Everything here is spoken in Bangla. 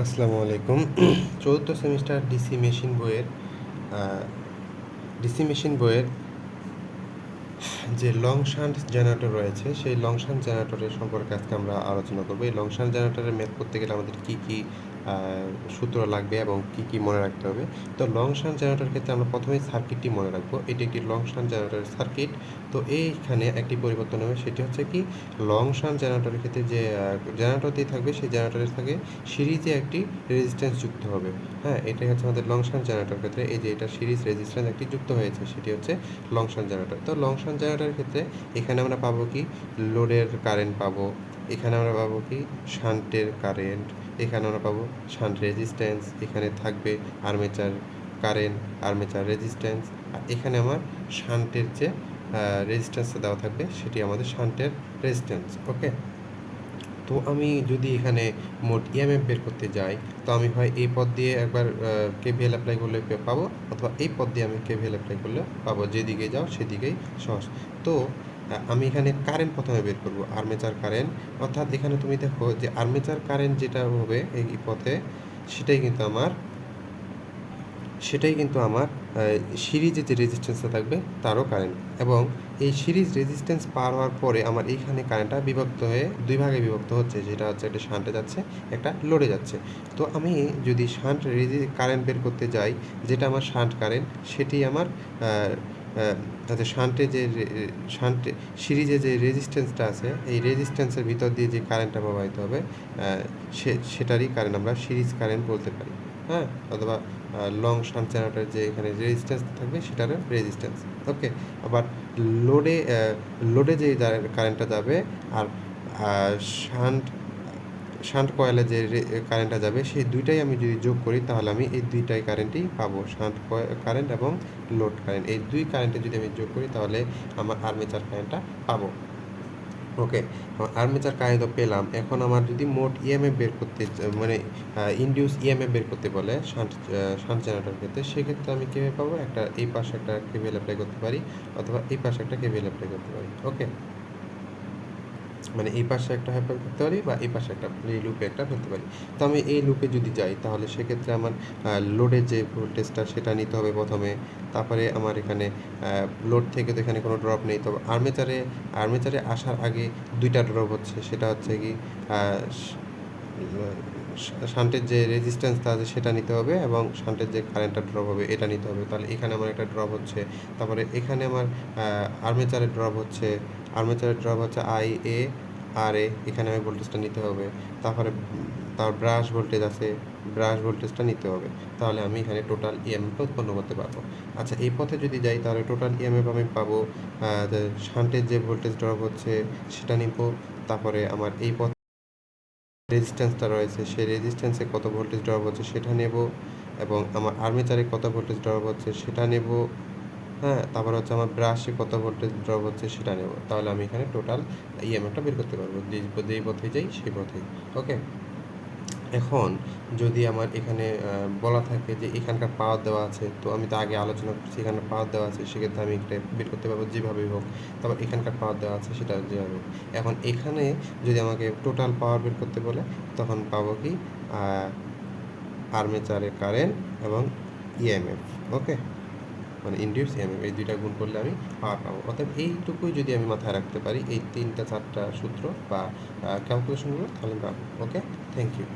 আসসালামু আলাইকুম। চতুর্থ সেমিস্টার ডিসি মেশিন বইয়ের যে লং শান্ট জেনারেটর রয়েছে সেই লং শান্ট জেনারেটরের সম্পর্কে আজকে আমরা আলোচনা করব। এই লং শান্ট জেনারেটরের ম্যাথ করতে গেলে আমাদের কী কী সূত্র লাগবে এবং কী কী মনে রাখতে হবে। তো লং শান্ট জেনারেটরের ক্ষেত্রে আমরা প্রথমেই সার্কিটটি মনে রাখবো। এটি একটি লং শান্ট জেনারেটরের সার্কিট। তো এইখানে একটি পরিবর্তন হবে, সেটি হচ্ছে কি, লং শান্ট জেনারেটরের ক্ষেত্রে যে জেনারেটরটি থাকবে সেই জেনারেটরের থাকে সিরিজে একটি রেজিস্ট্যান্স যুক্ত হবে। হ্যাঁ, এটাই হচ্ছে আমাদের লং শান্ট জেনারেটরের ক্ষেত্রে। এই যে এটা সিরিজ রেজিস্ট্যান্স একটি যুক্ত হয়েছে, সেটি হচ্ছে লং শান্ট জেনারেটর। তো লং শান্ট জেনারেটরের ক্ষেত্রে এখানে আমরা পাবো কি, লোডের কারেন্ট পাবো, এখানে আমরা পাবো কি শান্টের কারেন্ট, এখানে আমরা পাবো শান্ট রেজিস্ট্যান্স, এখানে থাকবে আর্মেচার কারেন্ট, আর্মেচার রেজিস্ট্যান্স, আর এখানে আমার শান্টের যে রেজিস্ট্যান্সটা দেওয়া থাকবে সেটি আমাদের শান্টের রেজিস্ট্যান্স। ওকে, তো আমি যদি এখানে মোট ইএমএফ বের করতে যাই, তো আমি হয় এই পদ দিয়ে একবার কেভিএল অ্যাপ্লাই করলে পাবো, অথবা এই পদ দিয়ে আমি কেভিএল অ্যাপ্লাই করলে পাবো। যেদিকে যাও সেদিকেই সহজ। তো আমি এখানে কারেন্ট প্রথমে বের করব, আর্মেচার কারেন্ট। অর্থাৎ এখানে তুমি দেখো যে আর্মেচার কারেন্ট যেটা হবে এই পথে, সেটাই কিন্তু আমার সিরিজে যে রেজিস্ট্যান্সটা থাকবে তারও কারেন্ট। এবং এই সিরিজ রেজিস্ট্যান্স পার হওয়ার পরে আমার এইখানে কারেন্টটা বিভক্ত হয়ে দুই ভাগে বিভক্ত হচ্ছে, যেটা হচ্ছে একটা শান্টে যাচ্ছে, একটা লোডে যাচ্ছে। তো আমি যদি শান্ট কারেন্ট বের করতে যাই, যেটা আমার শান্ট কারেন্ট, সেটি আমার তাতে শান্টে সিরিজে যে রেজিস্ট্যান্সটা আছে, এই রেজিস্ট্যান্সের ভিতর দিয়ে যে কারেন্টটা প্রবাহিত হবে, সেটারই কারেন্ট আমরা সিরিজ কারেন্ট বলতে পারি। হ্যাঁ, অথবা লং শান্ট জেনারেটর যে এখানে রেজিস্ট্যান্স থাকবে সেটারও রেজিস্ট্যান্স। ওকে, আবার লোডে লোডে যে কারেন্টটা যাবে, আর শান্ট শান্ট কয়েলে যে কারেন্টটা যাবে, সেই দুইটাই আমি যদি যোগ করি তাহলে আমি এই দুইটাই কারেন্টই পাবো, শান্ট কারেন্ট এবং লোড কারেন্ট। এই দুই কারেন্টে যদি আমি যোগ করি তাহলে আমার আর্মেচার কারেন্টটা পাবো। ওকে, আর্মেচার কারেন্ট পেলাম। এখন আমার যদি মোট ইএমএফ বের করতে, মানে ইনডিউস ইএমএফ বের করতে বলে শান্ট জেনারেটর ক্ষেত্রে, সেক্ষেত্রে আমি কীভাবে পাবো, একটা এই পাশে একটা কেভিএল অ্যাপ্লাই করতে পারি, অথবা এই পাশে একটা কেভিএল অ্যাপ্লাই করতে পারি। ওকে, মানে এই পাশে একটা অ্যাপ্লাই করতে পারি বা এই পাশে একটা, এই লুপে একটা ফেলতে পারি। তো আমি এই লুপে যদি যাই তাহলে সেক্ষেত্রে আমার লোডের যে ভোল্টেজটা সেটা নিতে হবে প্রথমে। তারপরে আমার এখানে লোড থেকে তো এখানে কোনো ড্রপ নেই, তবে আর্মেচারে আসার আগে দুইটা ড্রপ হচ্ছে, সেটা হচ্ছে কি শান্টের যে রেজিস্ট্যান্সটা আছে সেটা নিতে হবে, এবং শান্টের যে কারেন্টটা ড্রপ হবে এটা নিতে হবে। তাহলে এখানে আমার একটা ড্রপ হচ্ছে, তারপরে এখানে আমার আর্মেচারের ড্রপ হচ্ছে, আই এ আর এ, এখানে আমি ভোল্টেজটা নিতে হবে। তারপরে তার ব্রাশ ভোল্টেজ আছে, ব্রাশ ভোল্টেজটা নিতে হবে। তাহলে আমি এখানে টোটাল ইএমএফ উৎপন্ন করতে পারবো। আচ্ছা, এই পথে যদি যাই তাহলে টোটাল ইএমএফ আমি পাবো, শান্টের যে ভোল্টেজ ড্রপ হচ্ছে সেটা নিব। তারপরে আমার এই পথ রেজিস্ট্যান্সটা রয়েছে, সেই রেজিস্ট্যান্সে কত ভোল্টেজ ড্রপ হচ্ছে সেটা নেব, এবং আমার আর্মেচারে কত ভোল্টেজ ড্রপ হচ্ছে সেটা নেব। হ্যাঁ, তারপর হচ্ছে আমার ব্রাশে কত ভোল্টেজ ড্রপ হচ্ছে সেটা নেব। তাহলে আমি এখানে টোটাল ইএমএফটা বের করতে পারবো, যেই পথে যাই সেই পথেই। ওকে, এখন যদি আমার এখানে বলা থাকে যে এখানকার পাওয়ার দেওয়া আছে, তো আমি তো আগে আলোচনা করছি এখানে পাওয়ার দেওয়া আছে, সেক্ষেত্রে আমি এটা বের করতে পারবো যেভাবেই হোক। তারপর এখানকার পাওয়ার দেওয়া আছে সেটা যেভাবে হোক। এখন এখানে যদি আমাকে টোটাল পাওয়ার বের করতে বলে, তখন পাবো কি, আর্মেচারের কারেন্ট এবং ইএমএফ। ওকে, মানে ইনডিউস ইএমএফ, এই দুইটা গুণ করলে আমি পাওয়ার পাবো। অর্থাৎ এইটুকুই যদি আমি মাথায় রাখতে পারি, এই 3-4টা সূত্র বা ক্যালকুলেশনগুলো, তাহলে পাবো। ওকে, থ্যাংক ইউ।